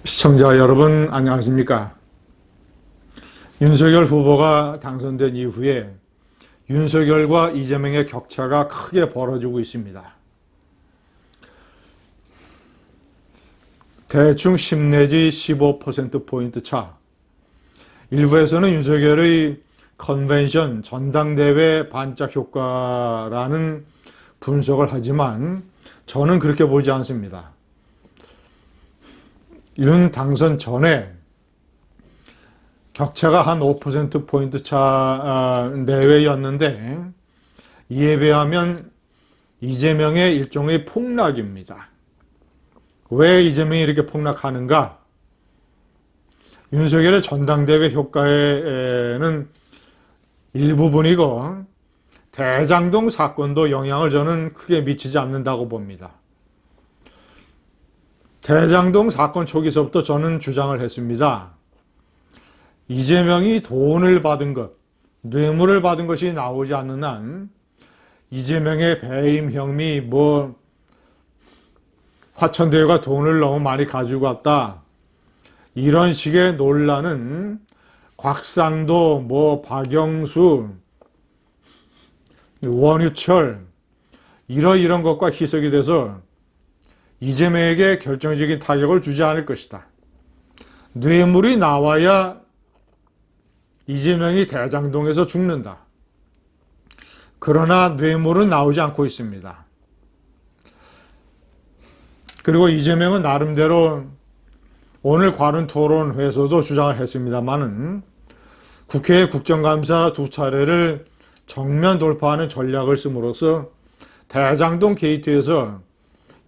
시청자 여러분 안녕하십니까? 윤석열 후보가 당선된 이후에 윤석열과 이재명의 격차가 크게 벌어지고 있습니다. 대충 10 내지 15%포인트 차. 일부에서는 윤석열의 컨벤션, 전당대회 반짝 효과라는 분석을 하지만 저는 그렇게 보지 않습니다. 윤 당선 전에 격차가 한 5%포인트 차 내외였는데 이에 비하면 이재명의 일종의 폭락입니다. 왜 이재명이 이렇게 폭락하는가? 윤석열의 전당대회 효과에는 일부분이고 대장동 사건도 영향을 저는 크게 미치지 않는다고 봅니다. 대장동 사건 초기서부터 저는 주장을 했습니다. 이재명이 돈을 받은 것, 뇌물을 받은 것이 나오지 않는 한 이재명의 배임 혐의, 화천대유가 돈을 너무 많이 가지고 왔다. 이런 식의 논란은 곽상도, 박영수, 원유철 이런 것과 희석이 돼서 이재명에게 결정적인 타격을 주지 않을 것이다. 뇌물이 나와야 이재명이 대장동에서 죽는다. 그러나 뇌물은 나오지 않고 있습니다. 그리고 이재명은 나름대로 오늘 관훈 토론회에서도 주장을 했습니다마는 국회의 국정감사 2차례를 정면 돌파하는 전략을 씀으로써 대장동 게이트에서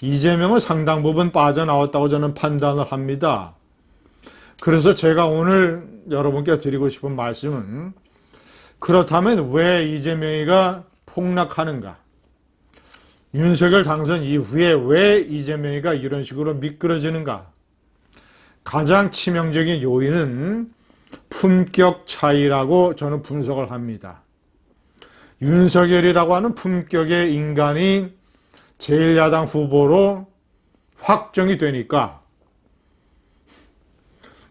이재명은 상당 부분 빠져나왔다고 저는 판단을 합니다. 그래서 제가 오늘 여러분께 드리고 싶은 말씀은 그렇다면 왜 이재명이가 폭락하는가? 윤석열 당선 이후에 왜 이재명이가 이런 식으로 미끄러지는가? 가장 치명적인 요인은 품격 차이라고 저는 분석을 합니다. 윤석열이라고 하는 품격의 인간이 제1야당 후보로 확정이 되니까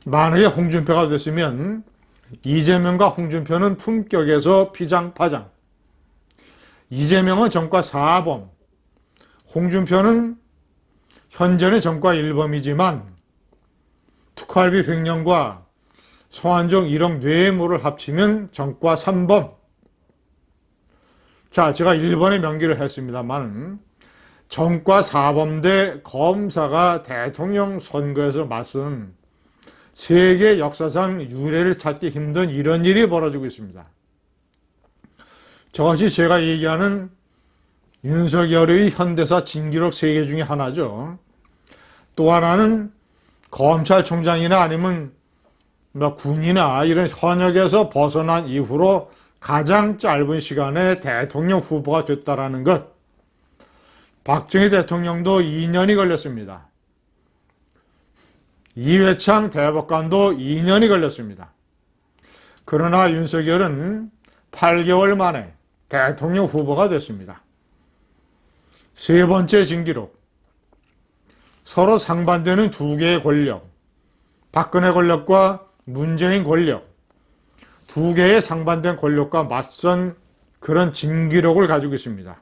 만약에 홍준표가 됐으면 이재명과 홍준표는 품격에서 피장파장, 이재명은 전과 4범, 홍준표는 현재는 전과 1범이지만 특활비 횡령과 성완종 1억 뇌물을 합치면 전과 3범. 자, 제가 1번에 명기를 했습니다만 전과 4범대 검사가 대통령 선거에서 맞선 세계 역사상 유례를 찾기 힘든 이런 일이 벌어지고 있습니다. 저것이 제가 얘기하는 윤석열의 현대사 진기록 세계 중에 하나죠. 또 하나는 검찰총장이나 아니면 군이나 이런 현역에서 벗어난 이후로 가장 짧은 시간에 대통령 후보가 됐다라는 것. 박정희 대통령도 2년이 걸렸습니다. 이회창 대법관도 2년이 걸렸습니다. 그러나 윤석열은 8개월 만에 대통령 후보가 됐습니다. 세 번째 진기록. 서로 상반되는 두 개의 권력, 박근혜 권력과 문재인 권력, 두 개의 상반된 권력과 맞선 그런 진기록을 가지고 있습니다.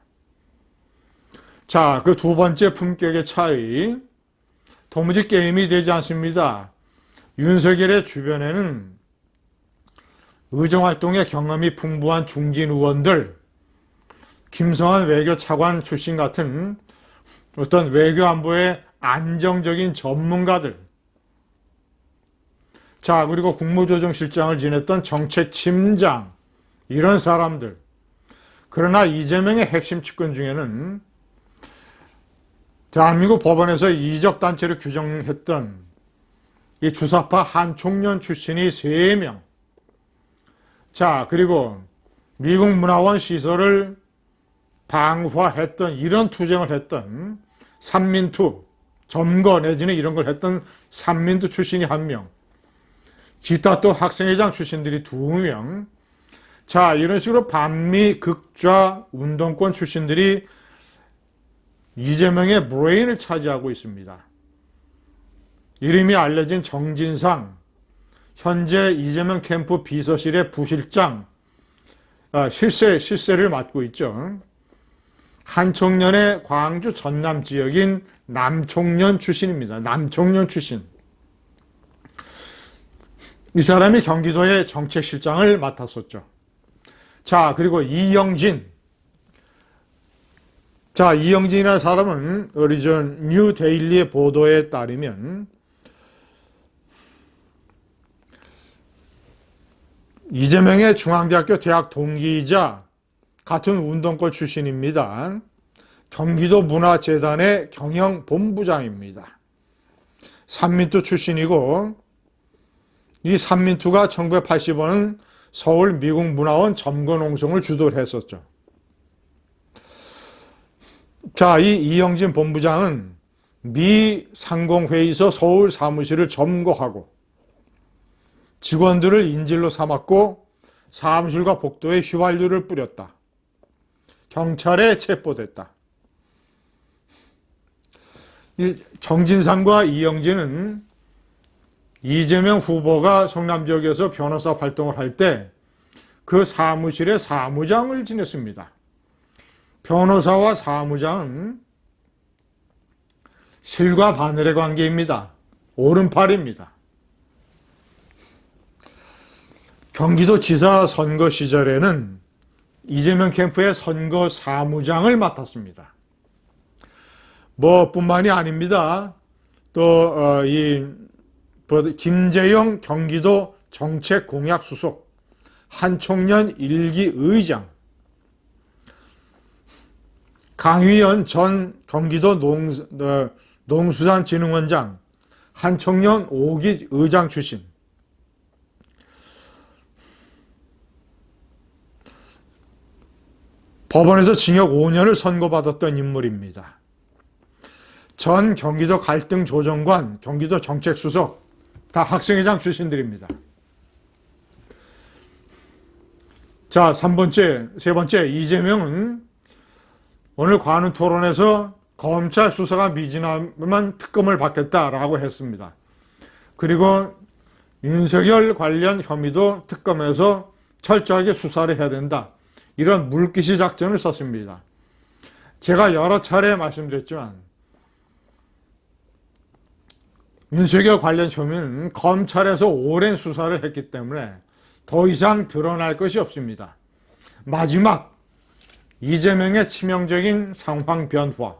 자, 그 두 번째 품격의 차이, 도무지 게임이 되지 않습니다. 윤석열의 주변에는 의정활동의 경험이 풍부한 중진 의원들, 김성한 외교차관 출신 같은 어떤 외교안보의 안정적인 전문가들, 자, 그리고 국무조정실장을 지냈던 정책팀장, 이런 사람들. 그러나 이재명의 핵심 측근 중에는 대한민국 법원에서 이적단체를 규정했던 이 주사파 한총련 출신이 3명. 자, 그리고 미국 문화원 시설을 방화했던, 이런 투쟁을 했던 삼민투, 점거 내지는 이런 걸 했던 삼민투 출신이 1명. 기타 또 학생회장 출신들이 2명. 자, 이런 식으로 반미 극좌 운동권 출신들이 이재명의 브레인을 차지하고 있습니다. 이름이 알려진 정진상, 현재 이재명 캠프 비서실의 부실장, 실세를 맡고 있죠. 한총련의 광주 전남 지역인 남총련 출신입니다. 남총련 출신. 이 사람이 경기도의 정책실장을 맡았었죠. 자, 그리고 이영진. 자, 이영진이라는 사람은 오리전 뉴 데일리의 보도에 따르면 이재명의 중앙대학교 대학 동기이자 같은 운동권 출신입니다. 경기도 문화재단의 경영본부장입니다. 삼민투 출신이고 이 삼민투가 1980년은 서울 미국문화원 점거농성을 주도를 했었죠. 자, 이 이영진 본부장은 미 상공회의소 서울 사무실을 점거하고 직원들을 인질로 삼았고 사무실과 복도에 휘발유를 뿌렸다. 경찰에 체포됐다. 이 정진상과 이영진은 이재명 후보가 성남 지역에서 변호사 활동을 할 때 그 사무실의 사무장을 지냈습니다. 변호사와 사무장은 실과 바늘의 관계입니다. 오른팔입니다. 경기도지사 선거 시절에는 이재명 캠프의 선거 사무장을 맡았습니다. 뿐만이 아닙니다. 또 김재영 경기도 정책공약수석, 한총련 1기 의장, 강휘연 전 경기도 농수산진흥원장, 한총련 5기 의장 출신. 법원에서 징역 5년을 선고받았던 인물입니다. 전 경기도 갈등조정관, 경기도 정책수석, 다 학생회장 출신들입니다. 자, 세 번째, 이재명은 오늘 관훈 토론에서 검찰 수사가 미진하면 특검을 받겠다라고 했습니다. 그리고 윤석열 관련 혐의도 특검에서 철저하게 수사를 해야 된다. 이런 물귀시 작전을 썼습니다. 제가 여러 차례 말씀드렸지만 윤석열 관련 혐의는 검찰에서 오랜 수사를 했기 때문에 더 이상 드러날 것이 없습니다. 마지막 이재명의 치명적인 상황 변화,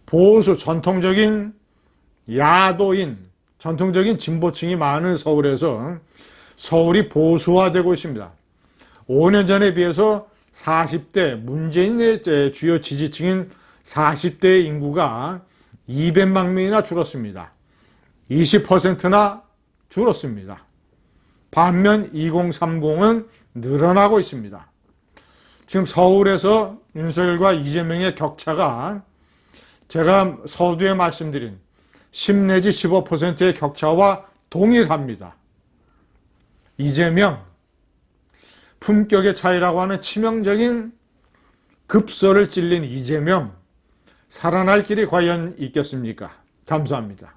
보수 전통적인 야도인, 전통적인 진보층이 많은 서울에서 서울이 보수화되고 있습니다. 5년 전에 비해서 40대 문재인의 주요 지지층인 40대의 인구가 200만 명이나 줄었습니다. 20%나 줄었습니다. 반면 2030은 늘어나고 있습니다. 지금 서울에서 윤석열과 이재명의 격차가 제가 서두에 말씀드린 10 내지 15%의 격차와 동일합니다. 이재명, 품격의 차이라고 하는 치명적인 급소를 찔린 이재명, 살아날 길이 과연 있겠습니까? 감사합니다.